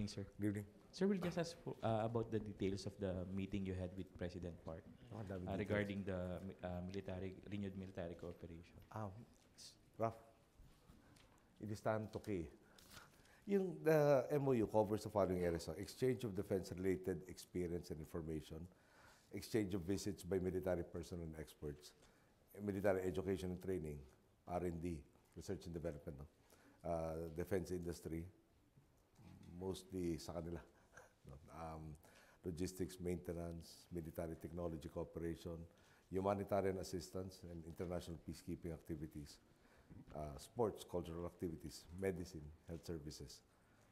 sir. Good evening. Sir, we'll just ask about the details of the meeting you had with President Park regarding the renewed military cooperation. Raf, it is time to key. The MOU covers the following areas: exchange of defense-related experience and information, exchange of visits by military personnel and experts, military education and training, R&D, research and development, defense industry, mostly sa kanila, logistics, maintenance, military technology cooperation, humanitarian assistance and international peacekeeping activities, sports, cultural activities, medicine, health services,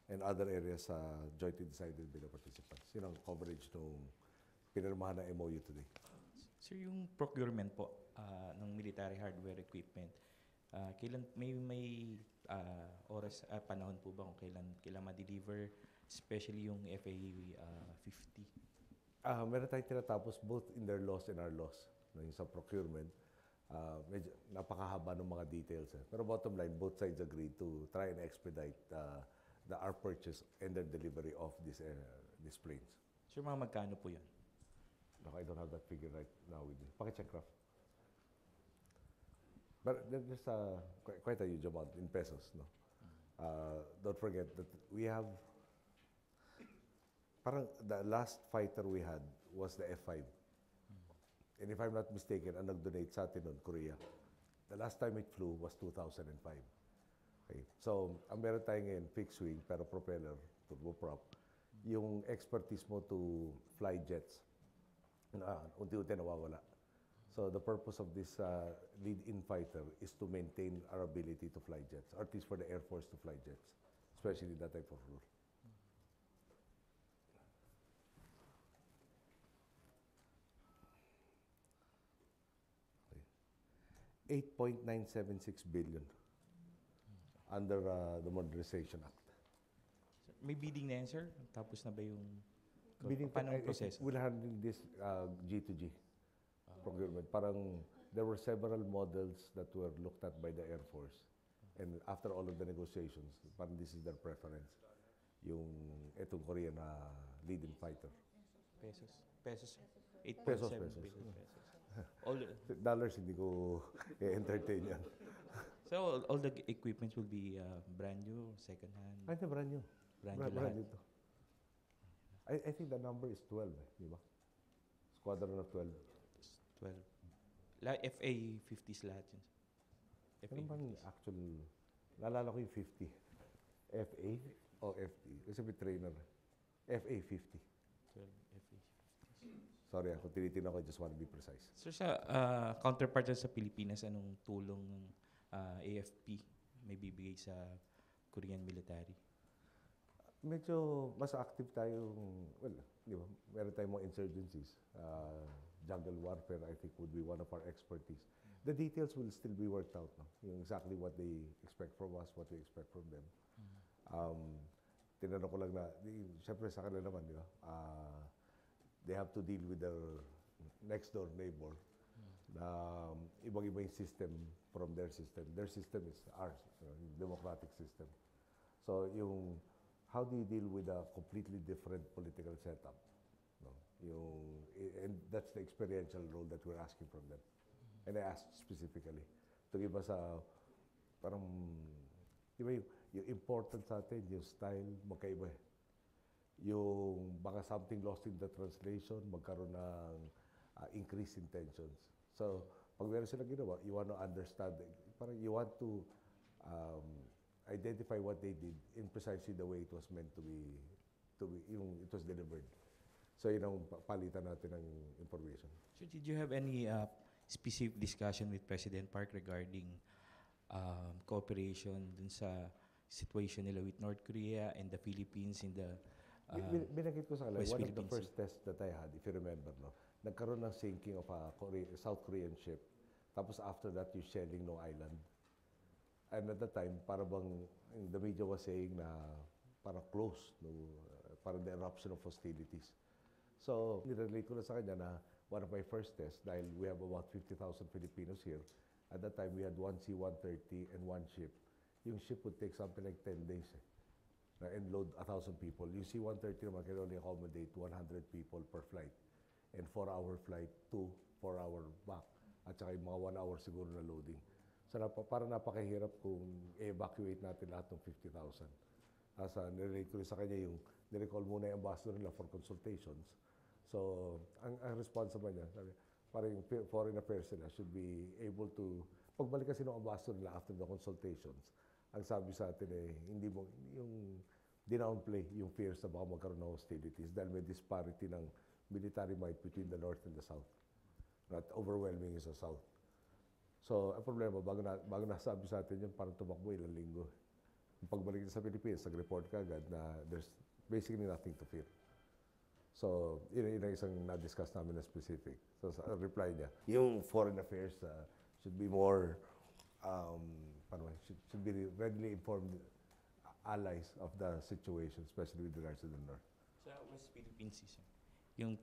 and other areas jointly decided by the participants. Yun ang coverage ng pinirmahan na MOU today. Sir, yung procurement po ng military hardware equipment, kailan may oras, panahon po ba kung kailan ma-deliver, especially yung FA-50? Meron tayong tinatapos both in their laws and our laws. Yung sa procurement, medyo napakahaba ng mga details. Pero bottom line, both sides agreed to try and expedite our purchase and the delivery of these planes. Sir, mga magkano po yun? No, I don't have that figure right now with me. Pakicheck, Raf. But there's quite a huge amount in pesos. No? Don't forget that we have, parang the last fighter we had was the F-5. And if I'm not mistaken, ang nag-donate sa atin nun, Korea. The last time it flew was 2005. Okay. So, ang meron tayo ngayon, fixed wing, pero propeller, turboprop. Yung expertise mo to fly jets, unti-unti nawawala. So, the purpose of this lead-in fighter is to maintain our ability to fly jets, or at least for the Air Force to fly jets, especially that type of rule. Okay. 8.976 billion under the Modernization Act. May bidding na yan, sir? Tapos na ba yung Bidding paano ang proseso? We'll handle this G2G procurement. Parang there were several models that were looked at by the Air Force. And after all of the negotiations, parang this is their preference. Yung itong Korean leading fighter. Pesos? Pesos? 8.7 Pesos. billion pesos. All, Dollars, hindi ko entertain yan. so all the equipment will be brand new, second hand? Ay, brand new. Brand new lahat. New to. I think the number is 12, di ba? Squadron of 12. 12. FA-50s lahat yun. Ano ba yung actual, naalala ko yung 50. FA o FT? Kasi may trainer. FA-50. 12 FA-50s. Sorry, kung tinitingnan ko, I just want to be precise. Sir, sa counterpart sa Pilipinas, anong tulong ng AFP may bibigay sa Korean military? Medyo mas active tayo, well, di ba, meron tayong mga insurgencies. Jungle warfare, I think, would be one of our expertise. The details will still be worked out, no? Yung exactly what they expect from us, what we expect from them. Tinanong ko lang na, siyempre sa kanila naman, di ba? They have to deal with their next door neighbor na ibang-iba yung system from their system. Their system is ours, democratic system. So yung how do you deal with a completely different political setup? No? And that's the experiential role that we're asking from them. And I asked specifically to give us parang, di ba yung important sa atin, yung style, magkaiba eh. Yung baka something lost in the translation, magkaroon ng increase in tensions. So, pag meron silang ginawa, you want to understand, parang you want to identify what they did in precisely the way it was meant to be it was delivered. So, yun ang palitan natin ng information. So, did you have any specific discussion with President Park regarding cooperation dun sa situation nila with North Korea and the Philippines in the Binanggit ko sa kanila, West one of the Philippine first tests that I had, if you remember, no, nagkaroon ng sinking of a South Korean ship. Tapos after that, yung shelling ng island. And at that time, para bang, the media was saying na parang close, no, parang the eruption of hostilities. So, nirelate ko na sa kanya na one of my first tests, dahil we have about 50,000 Filipinos here, at that time, we had one C-130 and one ship. Yung ship would take something like 10 days. and load 1,000 people. You see 130 naman can only accommodate 100 people per flight. And 4-hour flight, 4-hour back. At saka yung mga 1 hour siguro na loading. So parang napakahirap kung evacuate natin lahat ng 50,000. Nirelate ko rin sa kanya yung nirecall muna yung ambassador nila for consultations. So, ang response naman niya, sabi, parang yung foreign affairs nila should be able to, pagbalik kasi ng ambassador nila after the consultations, ang sabi sa atin hindi mo, yung dinownplay yung fears na baka magkaroon ng hostilities dahil may disparity ng military might between the North and the South. Not overwhelming is the South. So, ang problema, bago nasabi sa atin yun, parang tumakbo ilang linggo. Yung pagbalik sa Pilipinas, nag-report ka agad na there's basically nothing to fear. So, yun ang isang na-discuss namin na specific. So, sa reply niya, yung foreign affairs should be more, should be readily informed allies of the situation, especially with regards to the North. Sa West Philippine Sea, sir, yung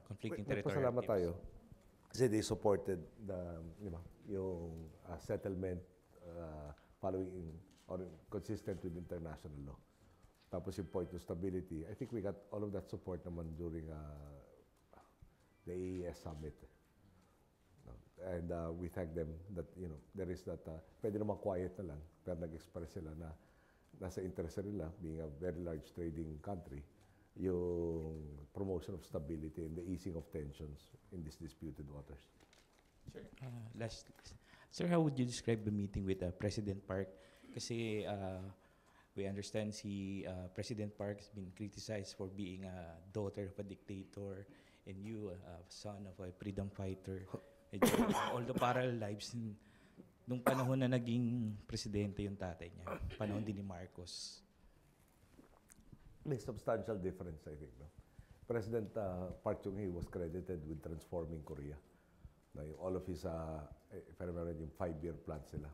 conflicting territory. Pasalamat tayo. Kasi they supported yung settlement following or consistent with international law. Tapos yung point of stability, I think we got all of that support naman during the AES summit. And we thank them that, there is that, pwede naman quiet na lang, pero nag-express sila na nasa interest nila, being a very large trading country, yung promotion of stability and the easing of tensions in these disputed waters. Sir, sir, how would you describe the meeting with President Park? Kasi we understand si President Park has been criticized for being a daughter of a dictator and you, son of a freedom fighter. All the parallel lives nung panahon na naging presidente yung tatay niya, panahon din ni Marcos. May substantial difference, I think. No? President Park Chung-hee was credited with transforming Korea. All of his, if I remember, yung 5-year plan sila.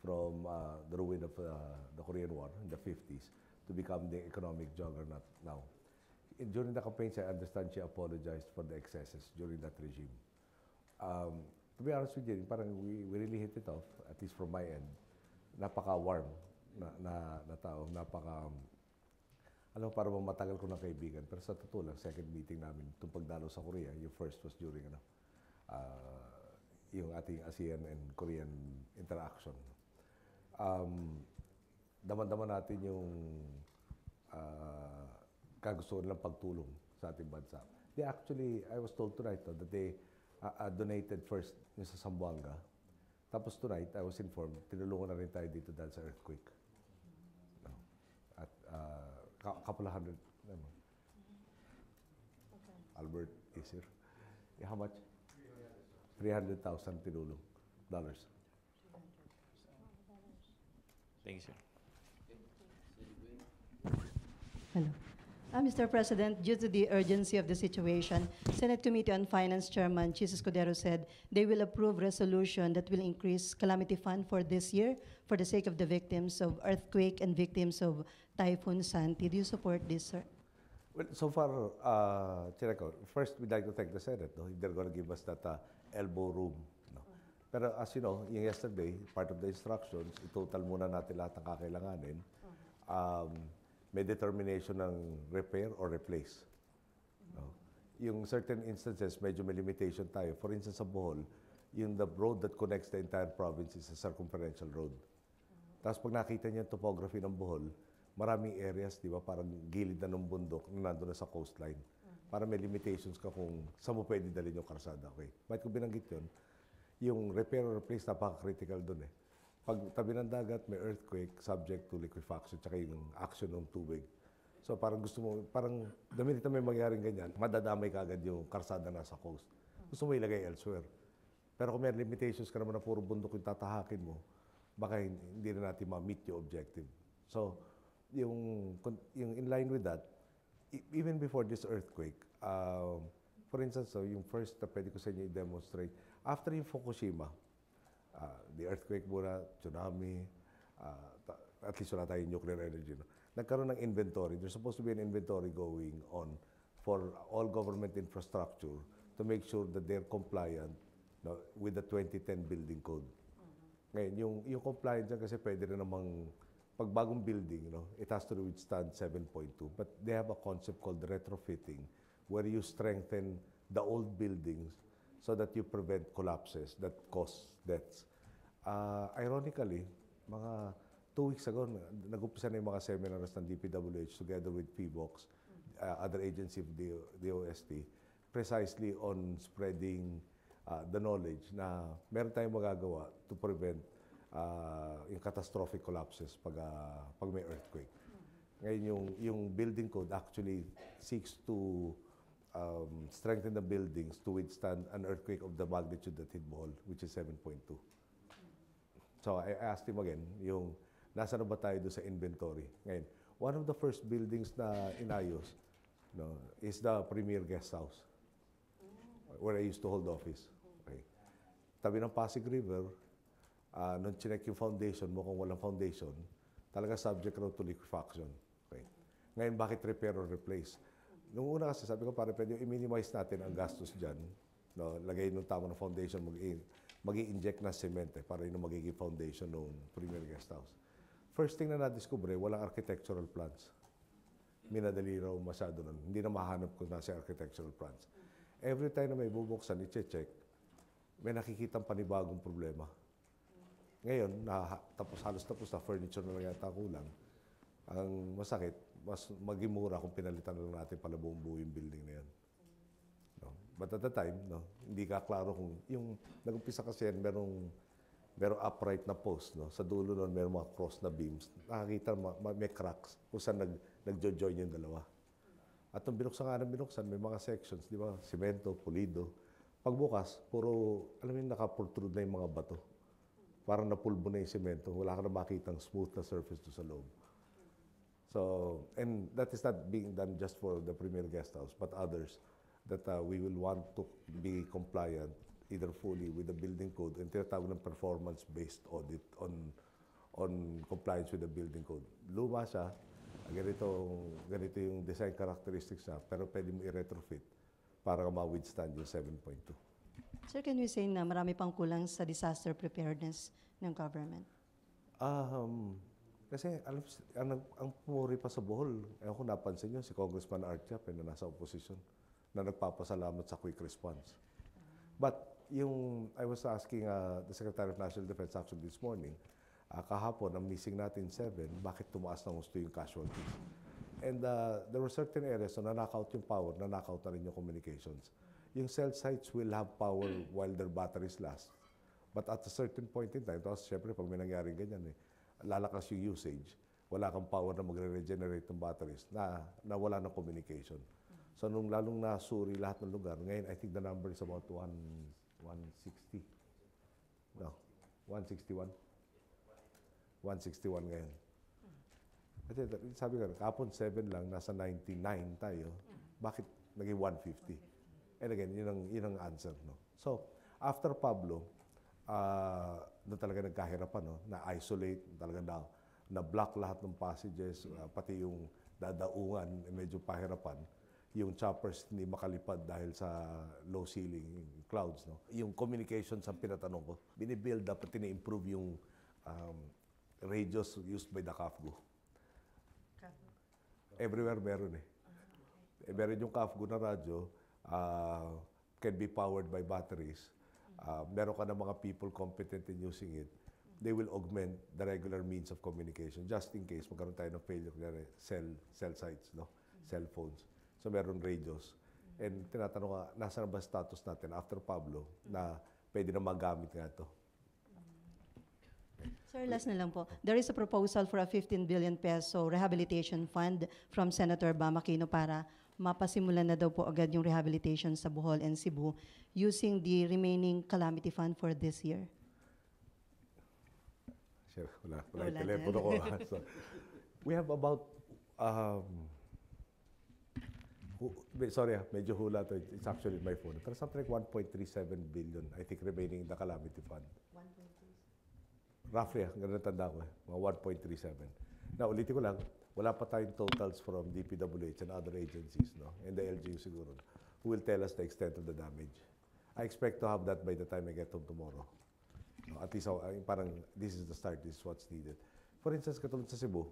From the ruin of the Korean War in the 50s to become the economic juggernaut now. During the campaigns, I understand she apologized for the excesses during that regime. To be honest with you, parang we really hit it off, at least from my end. Napaka-warm na tao, parang matagal ko ng kaibigan. Pero sa totoo lang, second meeting namin itong pagdalo sa Korea, yung first was during yung ating ASEAN and Korean interaction. Daman-daman natin yung kagustuhan nilang pagtulong sa ating bansa. They actually, I was told tonight that they donated first yung sa Zamboanga. Tapos tonight, I was informed, tinulungan na rin tayo dito dahil sa earthquake. No? At couple of hundred, Albert is here. How much? 300,000 tinulong dollars. Thank you, sir. Hello. Mr. President, due to the urgency of the situation, Senate Committee on Finance Chairman Chis Escudero said they will approve resolution that will increase calamity fund for this year for the sake of the victims of earthquake and victims of Typhoon Santi. Do you support this, sir? Well, so far, Chireko, first we'd like to thank the Senate. No? They're going to give us that elbow room. No? Pero as you know, yung yesterday, part of the instructions, itotal muna natin lahat ng kakailanganin. May determination ng repair or replace. No? Yung certain instances, medyo may limitation tayo. For instance, sa Bohol, yung the road that connects the entire province is a circumferential road. Tapos pag nakita niyo yung topography ng Bohol, maraming areas, di ba, parang gilid na ng bundok na nandun na sa coastline. Para may limitations ka kung saan mo pwede dalhin yung karsada. Okay. Bakit ko binanggit yun? Yung repair or replace, napaka-critical dun eh. Pag tabi ng dagat, may earthquake, subject to liquefaction, tsaka yung action ng tubig. So parang gusto mo, parang the minute na may mangyaring ganyan, madadamay ka agad yung karsada nasa coast. Gusto mo ilagay elsewhere. Pero kung may limitations ka naman na puro bundok yung tatahakin mo, baka hindi na natin ma-meet yung objective. So, yung in line with that, even before this earthquake, for instance, so yung first na pwede ko sa inyo i-demonstrate, after yung Fukushima, the earthquake muna, tsunami, at least wala tayong nuclear energy. No? Nagkaroon ng inventory. There's supposed to be an inventory going on for all government infrastructure to make sure that they're compliant, no, with the 2010 building code. Ngayon, yung compliant dyan kasi pwede rin namang pag bagong building, it has to withstand 7.2. But they have a concept called retrofitting, where you strengthen the old buildings so that you prevent collapses that cause deaths. Ironically, mga 2 weeks ago, nag-umpisa na yung mga seminars ng DPWH together with PBOX, other agency of the DOST, precisely on spreading the knowledge na meron tayong magagawa to prevent yung catastrophic collapses pag may earthquake. Ngayon, yung building code actually seeks to strengthen the buildings to withstand an earthquake of the magnitude that hit Bohol, which is 7.2. So I asked him again, yung nasa na ba tayo doon sa inventory? Ngayon, one of the first buildings na inayos is the Premier Guest House, where I used to hold office. Okay. Tabi ng Pasig River, nung chinek yung foundation mo, kung walang foundation, talaga subject raw to liquefaction. Okay. Ngayon, bakit repair or replace? Nung una kasi, sabi ko, pwede i-minimize natin ang gastos dyan. Lagay nung tama ng foundation, mag-i-inject na cement para yun ang magiging foundation ng Premier Guest House. First thing na na-discover, walang architectural plans. Minadali raw masyado nun. Hindi na mahanap kung nasa architectural plans. Every time na may bubuksan, i-check, may nakikitang panibagong problema. Ngayon, halos tapos na, furniture na lang yata kulang. Ang masakit, mas maging mura kung pinalitan na lang natin pala buong-buo yung building na yan. But at the time, hindi ka klaro kung yung nag-umpisa kasi yan, merong upright na post. Sa dulo nun, merong mga cross na beams. Nakakita, may cracks kung saan nag-join yung dalawa. At nung binuksan may mga sections, di ba? Semento, pulido. Pagbukas, puro, alam mo yung naka-protrude na yung mga bato. Parang napulbo na yung semento. Wala ka na makitang smooth na surface doon sa loob. So, and that is not being done just for the Premier Guest House, but others that we will want to be compliant either fully with the building code and tinatawag ng performance-based audit on compliance with the building code. Luma siya, ganito yung design characteristics niya, pero pwede mo i-retrofit para ma-withstand yung 7.2. Sir, can we say na marami pang kulang sa disaster preparedness ng government? Kasi ang pumuri pa sa Bohol, ewan ko napansin nyo, si Congressman Artia, na nasa opposition, na nagpapasalamat sa quick response. But I was asking the Secretary of National Defense actually this morning, kahapon, ang missing natin 7, bakit tumaas ng gusto yung casualties? And there were certain areas na nanakaut yung power, nanakaut na rin yung communications. Yung cell sites will have power while their batteries last. But at a certain point in time, tapos syempre pag may nangyaring ganyan, lalakas yung usage, wala kang power na magre-regenerate ng batteries, na wala ng communication. So nung lalong nasuri lahat ng lugar, ngayon I think the number is about 160. No, 161. 161 ngayon. At sabi ko, kapon 7 lang, nasa 99 tayo. Bakit naging 150? And again, yun ang answer. So, after Pablo, doon talaga nagkahirapan, na-isolate, talaga na-block lahat ng passages, pati yung dadaungan, medyo pahirapan. Yung choppers hindi makalipad dahil sa low ceiling clouds. Yung communications ang pinatanong ko, binibuild up at tina-improve yung radios used by the CAFGO. Everywhere meron meron yung CAFGO na radyo, can be powered by batteries. Meron ka na mga people competent in using it. They will augment the regular means of communication just in case magkaroon tayo ng failure cell sites, cell phones. So meron radios. And tinatanong ka, nasa na ba status natin after Pablo na pwede na magamit nga ito? Sir, last na lang po. There is a proposal for a 15 billion peso rehabilitation fund from Senator Bam Aquino para mapasimulan na daw po agad yung rehabilitation sa Bohol and Cebu using the remaining calamity fund for this year. Sure, wala yung telepono ko. So, we have about, sorry, medyo hula to. It's actually my phone. Pero something like 1.37 billion, I think, remaining in the calamity fund. Roughly, ganun tanda ko, mga 1.37. Now, ulitin ko lang, wala pa tayong totals from DPWH and other agencies, and the LGU siguro, who will tell us the extent of the damage. I expect to have that by the time I get home tomorrow. At least, parang, this is the start, this is what's needed. For instance, katulad sa Cebu,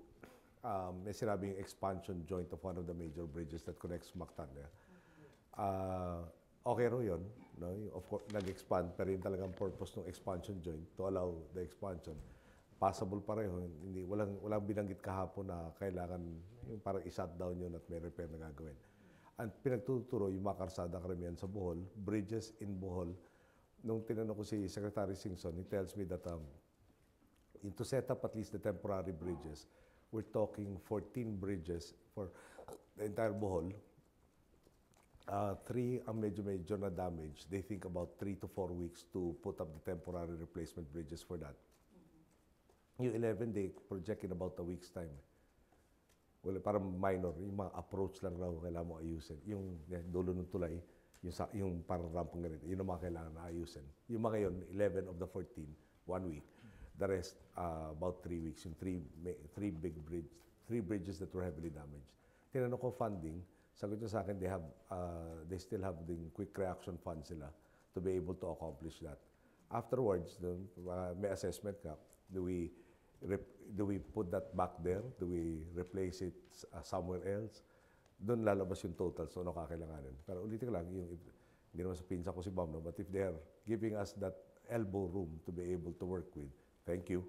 may sinabing expansion joint of one of the major bridges that connects Mactan. Okay raw yun. No? Of course, nag-expand, pero yun talagang purpose ng expansion joint to allow the expansion. Possible pareho. Walang binanggit kahapon na kailangan yung parang i-shutdown yun at may repair na gagawin. Ang pinagtuturo yung mga karsada karamihan sa Bohol, bridges in Bohol. Nung tinanong ko si Secretary Singson, he tells me that to set up at least the temporary bridges, we're talking 14 bridges for the entire Bohol. 3 ang medyo na damage. They think about 3 to 4 weeks to put up the temporary replacement bridges for that. Yung 11, they project in about a week's time. Well, parang minor. Yung mga approach lang raw kailangan mo ayusin. Yung dulo ng tulay, yung parang rampong ganito, yun ang mga kailangan na ayusin. Yung mga yun, 11 of the 14, 1 week. The rest, about 3 weeks. Yung 3 bridges that were heavily damaged. Tinanong ko funding, sagot niya sa akin, they still have the quick reaction fund sila to be able to accomplish that. Afterwards, may assessment ka. Do we put that back there? Do we replace it somewhere else? Doon lalabas yung total, so ano kakailanganin. Pero ulitin ko lang, hindi naman sa pinsa ko si Bam, no? But if they are giving us that elbow room to be able to work with, thank you,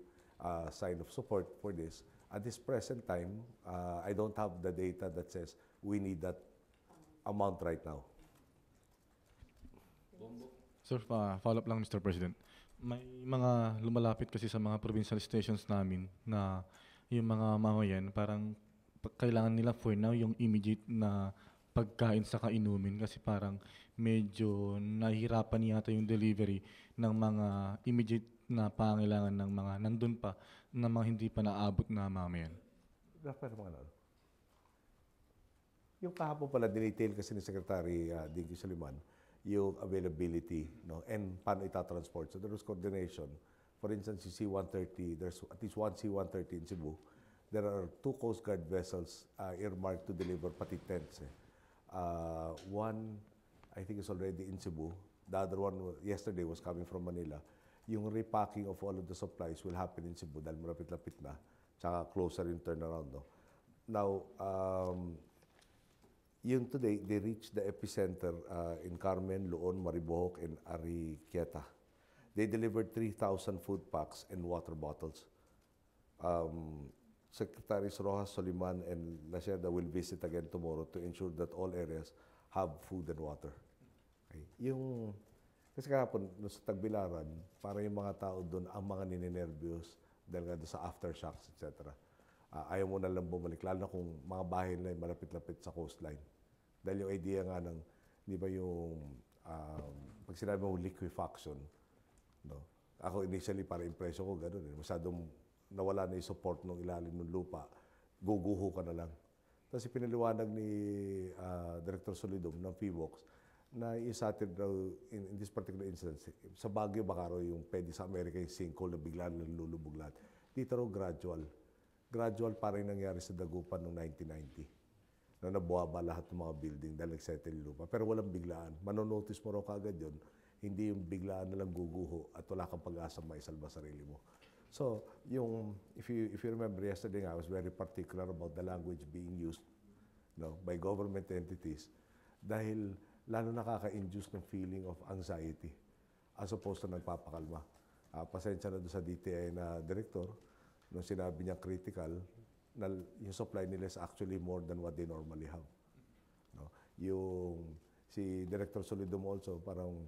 sign of support for this. At this present time, I don't have the data that says we need that amount right now. Sir, follow up lang, Mr. President. May mga lumalapit kasi sa mga provincial stations namin na yung mga mamayan parang kailangan nila for now yung immediate na pagkain sa kainumin kasi parang medyo nahihirapan yata yung delivery ng mga immediate na pangailangan ng mga nandun pa na mga hindi pa naabot na mamayan. Yung kahapon pala, dinetail kasi ni Secretary Dinky Soliman, yung availability, no, and paano itatransport. So there was coordination. For instance, yung C-130, there's at least one C-130 in Cebu. There are 2 Coast Guard vessels earmarked to deliver pati tents. One, I think, is already in Cebu. The other one, yesterday, was coming from Manila. Yung repacking of all of the supplies will happen in Cebu dahil malapit-lapit na. Tsaka closer yung turnaround. No? Now, yung today, they reached the epicenter in Carmen, Luon, Maribojoc, and Ariqueta. They delivered 3,000 food packs and water bottles. Secretaries Rojas, Soliman, and Lacerda will visit again tomorrow to ensure that all areas have food and water. Okay. Kasi kahapon, sa Tagbilaran, para yung mga tao doon, ang mga nininervyos dahil nga sa aftershocks, etc. Ayaw mo na lang bumalik, lalo na kung mga bahay nila malapit-lapit sa coastline. Dahil yung idea nga ng, di ba yung, pag sinabi mo liquefaction, no? Ako initially, para impression ko, gano'n. Masyadong nawala na yung support ng ilalim ng lupa, guguho ka na lang. Tapos pinaliwanag ni Director Solidum ng PHIVOLCS na isatin daw in this particular instance, sa Baguio baka raw yung pwede sa Amerika yung sinkhole na bigla na lulubog lahat. Dito raw gradual. Gradual parang nangyari sa Dagupan noong 1990 na nabuwaba lahat ng mga building dahil nagsettle yung lupa. Pero walang biglaan. Manonotice mo raw kagad yun, hindi yung biglaan na lang guguho at wala kang pag-asa maisalba sarili mo. So, if you remember yesterday, I was very particular about the language being used, no, by government entities dahil lalo nakaka-induce ng feeling of anxiety as opposed to nagpapakalma. Pasensya na doon sa DTI na director, nung sinabi niya critical, na yung supply nila is actually more than what they normally have. No? Yung si Director Solidum also, parang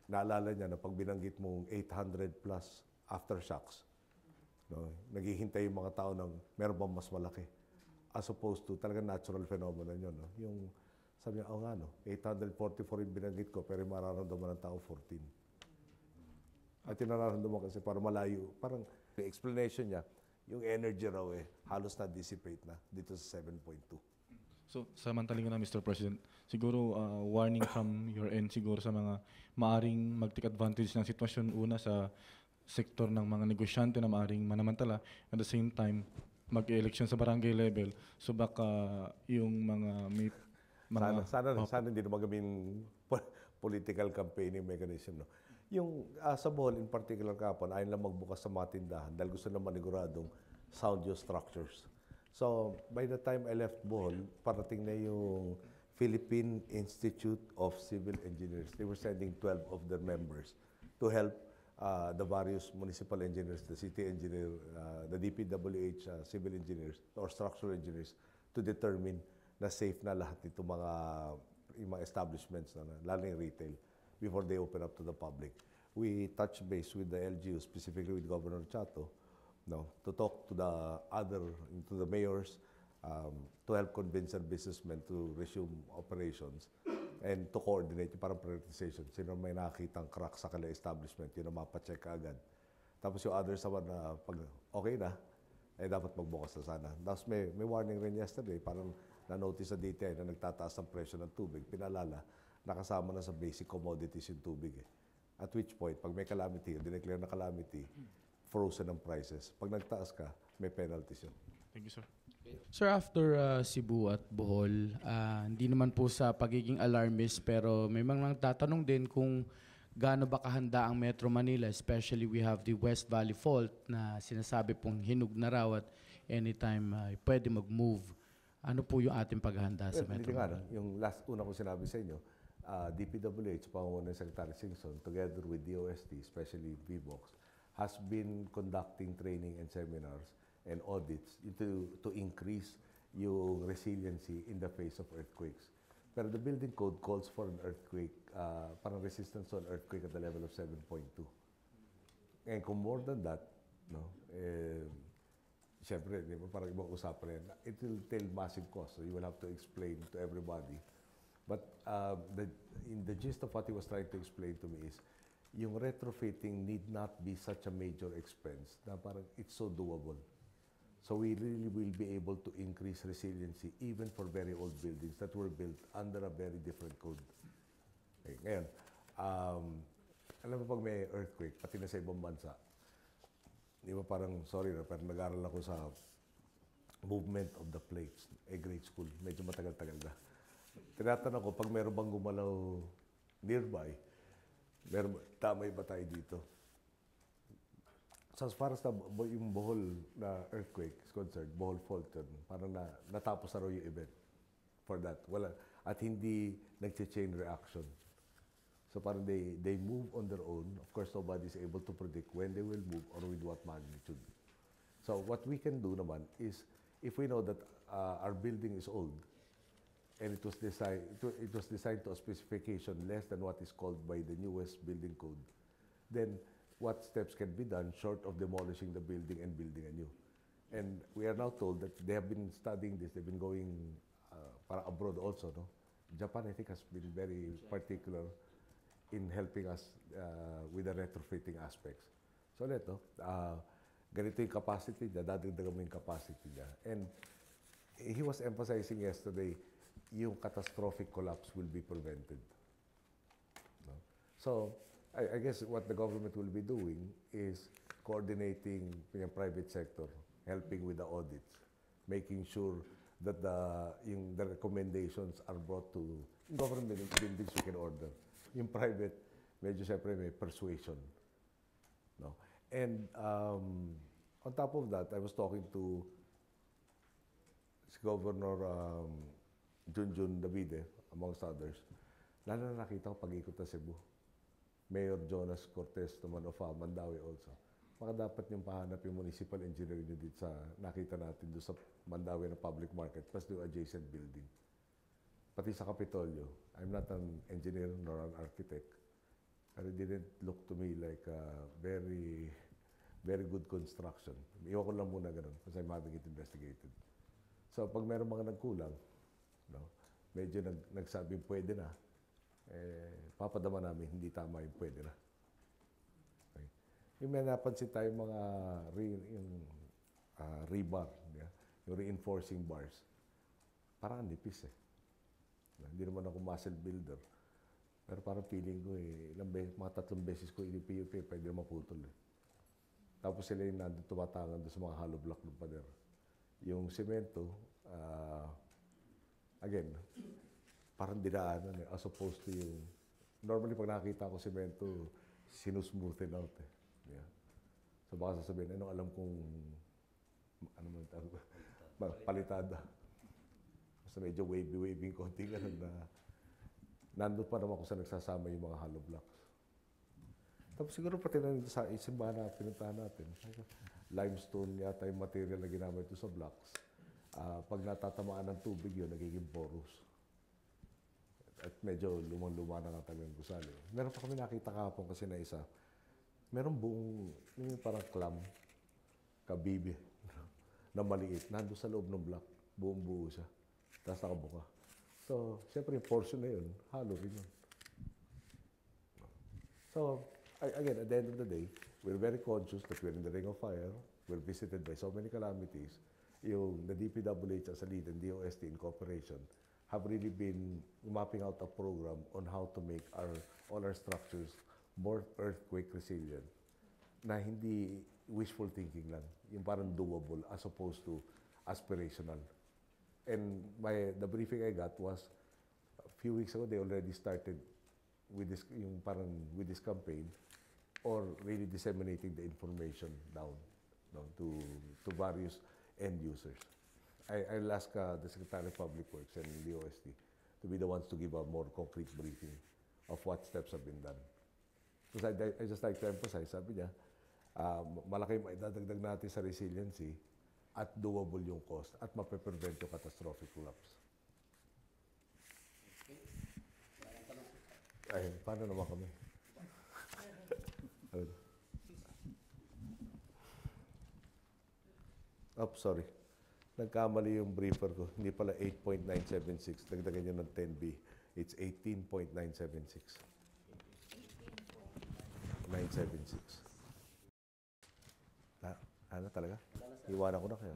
naalala niya na pag binanggit mong 800 plus aftershocks, no? Naghihintay yung mga tao ng meron bang mas malaki as opposed to talagang natural phenomenon yun. No? Yung sabi niya, nga, no? 844 yung binanggit ko, pero mararamdaman ng tao 14. At yung nararamdaman kasi parang malayo. Parang yung explanation niya, yung energy raw halos na-dissipate na dito sa 7.2. So, samantaling na, Mr. President, siguro warning from your end siguro sa mga maaring mag-take advantage ng sitwasyon una sa sektor ng mga negosyante na maaring manamantala. At the same time, mag-election sa barangay level. So, baka yung mga may Sana hindi naman gawing political campaigning mechanism. No? Yung sa Bohol in particular kapon, ayaw lang magbukas sa mga tindahan dahil gusto na maniguradong sound yung structures. So, by the time I left Bohol, parating na yung Philippine Institute of Civil Engineers. They were sending 12 of their members to help the various municipal engineers, the city engineer, the DPWH civil engineers or structural engineers to determine na safe na lahat itong yung mga establishments, lalo yung retail, before they open up to the public. We touch base with the LGU, specifically with Governor Chato, to talk to the mayors, to help convince our businessmen to resume operations and to coordinate yung parang prioritization. Sino may nakakitang crack sa kanilang establishment, yun ang mapacheck agad. Tapos yung others naman na pag okay na, dapat magbukas na sana. Tapos may warning rin yesterday, parang na-notice sa DTI na nagtataas ang presyo ng tubig. Pinalala, nakasama na sa basic commodities yung tubig. At which point, pag may calamity, dineclare na calamity, frozen ang prices. Pag nagtaas ka, may penalties yun. Thank you, sir. Sir, after Cebu at Bohol, hindi naman po sa pagiging alarmist, pero may mga tatanong din kung gaano ba kahanda ang Metro Manila, especially we have the West Valley Fault na sinasabi pong hinug na raw at anytime pwede mag-move. Ano po yung ating paghahanda sa Metro Manila? Yung una ko sinabi sa inyo, DPWH, pangunguna ng Secretary Singson, together with DOST, especially VBOX, has been conducting training and seminars and audits to increase yung resiliency in the face of earthquakes. Pero the building code calls for an earthquake, parang resistance to an earthquake at the level of 7.2. And kung more than that, siyempre, di ba, parang ibang usapan yan, it will entail massive cost. So you will have to explain to everybody. But in the gist of what he was trying to explain to me is, yung retrofitting need not be such a major expense na parang it's so doable. So we really will be able to increase resiliency even for very old buildings that were built under a very different code. Okay, ngayon, alam mo pag may earthquake, pati na sa ibang bansa, di ba parang, sorry na, pero nag-aral ako sa movement of the plates, grade school, medyo matagal-tagal na. Tinatanong ko, pag meron bang gumalaw nearby, tamay ba tayo dito? So as far as yung Bohol na earthquake is concerned, Bohol fault yun, parang natapos na raw yung event for that. Wala, at hindi nag-chain reaction. So parang they move on their own. Of course, nobody is able to predict when they will move or with what magnitude. So what we can do naman is, if we know that our building is old, and it was designed to a specification less than what is called by the newest building code, then what steps can be done short of demolishing the building and building anew? And we are now told that they have been studying this. They've been going para abroad also. No? Japan, I think, has been very particular in helping us with the retrofitting aspects. So, ganito yung capacity niya, dadagdagan mo yung capacity niya. And he was emphasizing yesterday, yung catastrophic collapse will be prevented. No? So, I guess what the government will be doing is coordinating yung private sector, helping with the audits, making sure that the recommendations are brought to government buildings we can order. Yung private, medyo siyempre may persuasion. No? And on top of that, I was talking to Governor Junjun Davide, amongst others. Lalo na nakita ko pag-ikot na Cebu. Mayor Jonas Cortez naman of Mandaue also. Baka dapat yung pahanap yung municipal engineer nyo dito sa nakita natin doon sa Mandaue na public market plus yung adjacent building. Pati sa Kapitolyo, I'm not an engineer nor an architect. But it didn't look to me like a very, very good construction. Iwan ko lang muna ganun because I'm having it investigated. So pag meron mga nagkulang, medyo nagsabing pwede na, papadama namin, hindi tama yung pwede na. Okay. Yung may napansin tayo mga rebar, yung reinforcing bars, parang nipis Hindi naman ako muscle builder. Pero parang feeling ko mga 3 beses ko inipiyop pwede na maputol Tapos sila yung nandun tumatangan doon sa mga hollow block ng pader. Yung semento, again, parang dinaanan as opposed to yung normally pag nakita ko semento, sinusmoothen out Yeah. So baka sasabihin, anong alam kong ano man tawag, palitada. Basta medyo waving konti ganun na nandun pa naman kung saan nagsasama yung mga hollow blocks. Tapos siguro pati na sa isimbahan na pinuntahan natin, limestone yata yung material na ginamit ito sa blocks. Pag natatamaan ng tubig yun, nagiging porous. At medyo lumang-luma na nga talaga yung gusali. Meron pa kami nakita kahapon kasi na isa. Meron buong, yung parang clam, kabibi, na maliit. Nandun sa loob ng block, buong buo siya. Tapos nakabuka. So, siyempre yung portion na yun, halo rin yun. So, again, at the end of the day, we're very conscious that we're in the ring of fire. We're visited by so many calamities. Yung the DPWH as a lead and DOST in cooperation have really been mapping out a program on how to make all our structures more earthquake resilient na hindi wishful thinking lang, yung parang doable as opposed to aspirational. And the briefing I got was a few weeks ago they already started with this campaign or really disseminating the information down to various end users. I'll ask the Secretary of Public Works and the OST to be the ones to give a more concrete briefing of what steps have been done. Because I just like to emphasize, sabi niya, malaki yung maidadagdag natin sa resiliency at doable yung cost at mape-prevent yung catastrophic collapse. Ay, paano naman kami? Sorry. Nagkamali yung briefer ko. Hindi pala 8.976. Dagdagan nyo ng 10B. It's 18.976. 976. Ano talaga? Iwanan ko na kayo.